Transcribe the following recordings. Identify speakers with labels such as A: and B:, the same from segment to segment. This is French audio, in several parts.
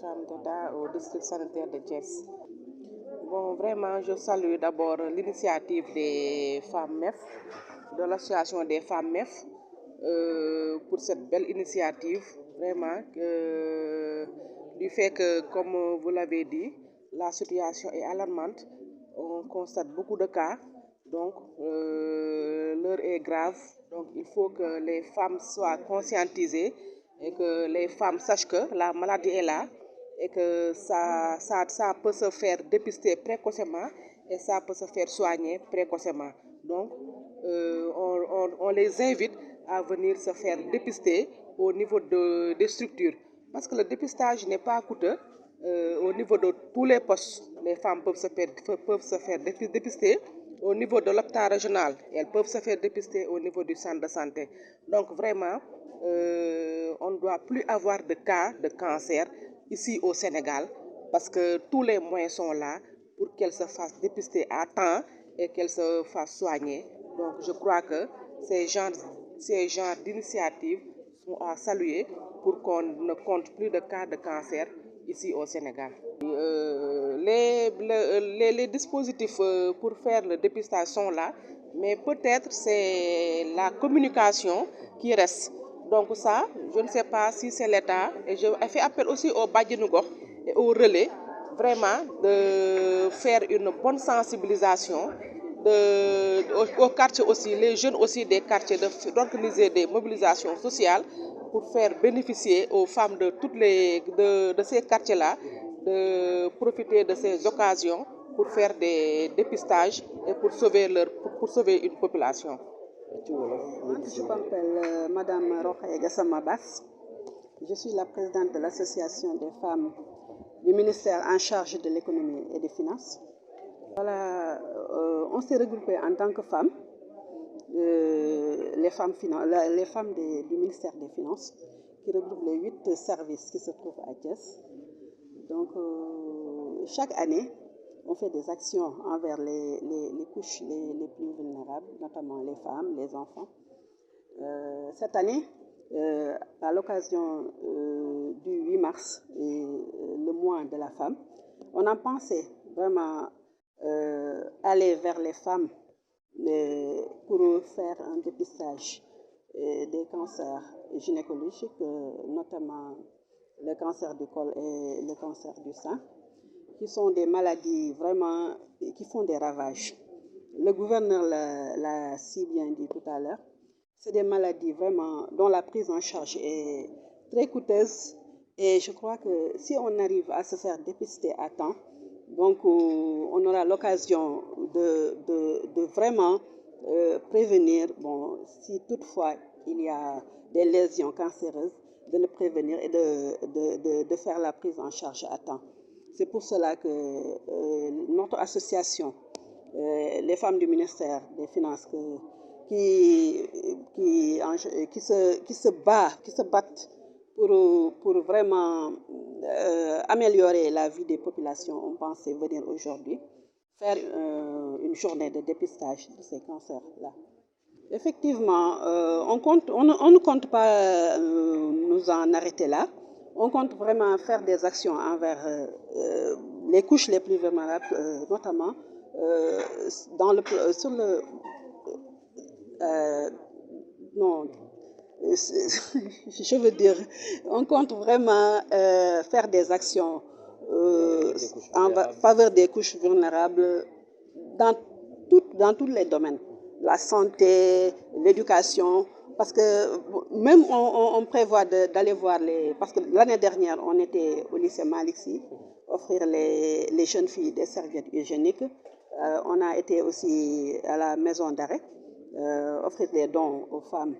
A: sage-femme d'État au district sanitaire de Thiès. Bon, vraiment, je salue d'abord l'initiative des femmes MEF, de l'association des femmes MEF, pour cette belle initiative. Vraiment, du fait que, comme vous l'avez dit, la situation est alarmante. On constate beaucoup de cas, donc l'heure est grave. Donc il faut que les femmes soient conscientisées et que les femmes sachent que la maladie est là et que ça peut se faire dépister précocement et ça peut se faire soigner précocement. Donc on les invite à venir se faire dépister au niveau des structures. Parce que le dépistage n'est pas coûteux. Au niveau de tous les postes, les femmes peuvent se faire dépister. Au niveau de l'hôpital régional, elles peuvent se faire dépister au niveau du centre de santé. Donc vraiment, on ne doit plus avoir de cas de cancer ici au Sénégal parce que tous les moyens sont là pour qu'elles se fassent dépister à temps et qu'elles se fassent soigner. Donc je crois que ces genres d'initiatives sont à saluer pour qu'on ne compte plus de cas de cancer ici au Sénégal. Les dispositifs pour faire le dépistage sont là, mais peut-être c'est la communication qui reste. Donc ça, je ne sais pas si c'est l'État, et je fais appel aussi au Badjanougor et au relais, vraiment de faire une bonne sensibilisation, au quartier aussi, les jeunes aussi des quartiers, d'organiser des mobilisations sociales pour faire bénéficier aux femmes de ces quartiers-là de profiter de ces occasions pour faire des dépistages et pour sauver une population.
B: Je m'appelle Madame Rokhaya Gassama Bass. Je suis la présidente de l'association des femmes du ministère en charge de l'économie et des finances. Voilà, on s'est regroupés en tant que femmes, les femmes du ministère des Finances, qui regroupent les 8 services qui se trouvent à Thiès. Donc, chaque année, on fait des actions envers les couches les plus vulnérables, notamment les femmes, les enfants. Cette année, à l'occasion du 8 mars, le mois de la femme, on a pensé vraiment aller vers les femmes pour faire un dépistage des cancers gynécologiques, notamment le cancer du col et le cancer du sein, qui sont des maladies vraiment qui font des ravages. Le gouverneur l'a si bien dit tout à l'heure. C'est des maladies vraiment dont la prise en charge est très coûteuse et je crois que si on arrive à se faire dépister à temps, donc on aura l'occasion de vraiment prévenir, bon, si toutefois il y a des lésions cancéreuses, de le prévenir et de faire la prise en charge à temps. C'est pour cela que notre association, les femmes du ministère des Finances, qui se battent pour vraiment améliorer la vie des populations, on pensait venir aujourd'hui faire une journée de dépistage de ces cancers-là. Effectivement, on ne compte pas nous en arrêter là. On compte vraiment faire des actions envers les couches les plus vulnérables, notamment je veux dire, on compte vraiment faire des actions en faveur des couches vulnérables dans tous les domaines. La santé, l'éducation, parce que même on prévoit d'aller voir parce que l'année dernière, on était au lycée Malixi, offrir les jeunes filles des serviettes hygiéniques. On a été aussi à la maison d'arrêt, offrir des dons aux femmes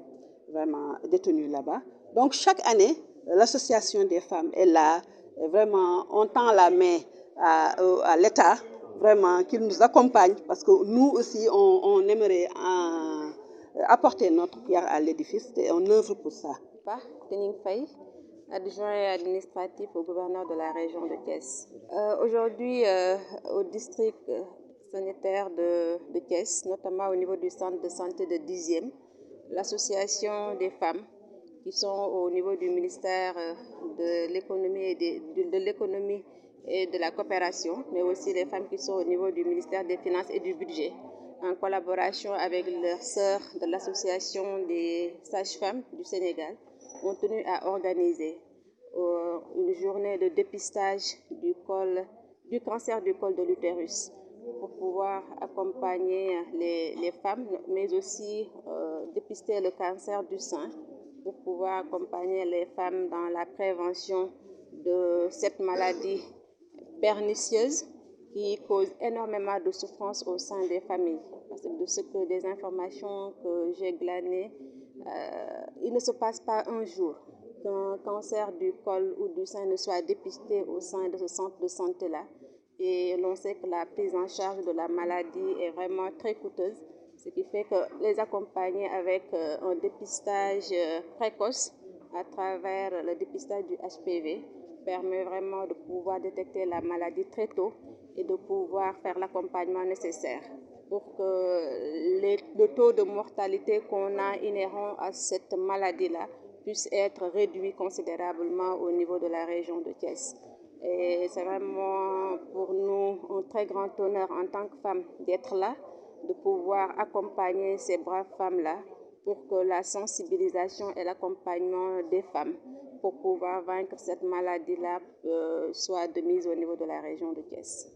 B: vraiment détenues là-bas. Donc chaque année, l'association des femmes est là, et vraiment on tend la main à l'État, vraiment qu'il nous accompagne, parce que nous aussi on aimerait apporter notre pierre à l'édifice et on œuvre pour ça.
C: Tening Faye, adjoint administratif au gouverneur de la région de Thiès. Aujourd'hui, au district sanitaire de Thiès, notamment au niveau du centre de santé de 10e, l'association des femmes qui sont au niveau du ministère de l'économie et de la coopération, mais aussi les femmes qui sont au niveau du ministère des Finances et du Budget, en collaboration avec leurs sœurs de l'Association des sages-femmes du Sénégal, ont tenu à organiser une journée de dépistage du cancer du col de l'utérus pour pouvoir accompagner les femmes, mais aussi dépister le cancer du sein, pour pouvoir accompagner les femmes dans la prévention de cette maladie pernicieuse qui cause énormément de souffrance au sein des familles. Parce que des informations que j'ai glanées, il ne se passe pas un jour qu'un cancer du col ou du sein ne soit dépisté au sein de ce centre de santé-là. Et l'on sait que la prise en charge de la maladie est vraiment très coûteuse, ce qui fait que les accompagner avec un dépistage précoce à travers le dépistage du HPV permet vraiment de pouvoir détecter la maladie très tôt et de pouvoir faire l'accompagnement nécessaire pour que le taux de mortalité qu'on a inhérent à cette maladie-là puisse être réduit considérablement au niveau de la région de Thiès. Et c'est vraiment pour nous un très grand honneur en tant que femme d'être là, de pouvoir accompagner ces braves femmes-là pour que la sensibilisation et l'accompagnement des femmes pour pouvoir vaincre cette maladie-là soit de mise au niveau de la région de Thiès.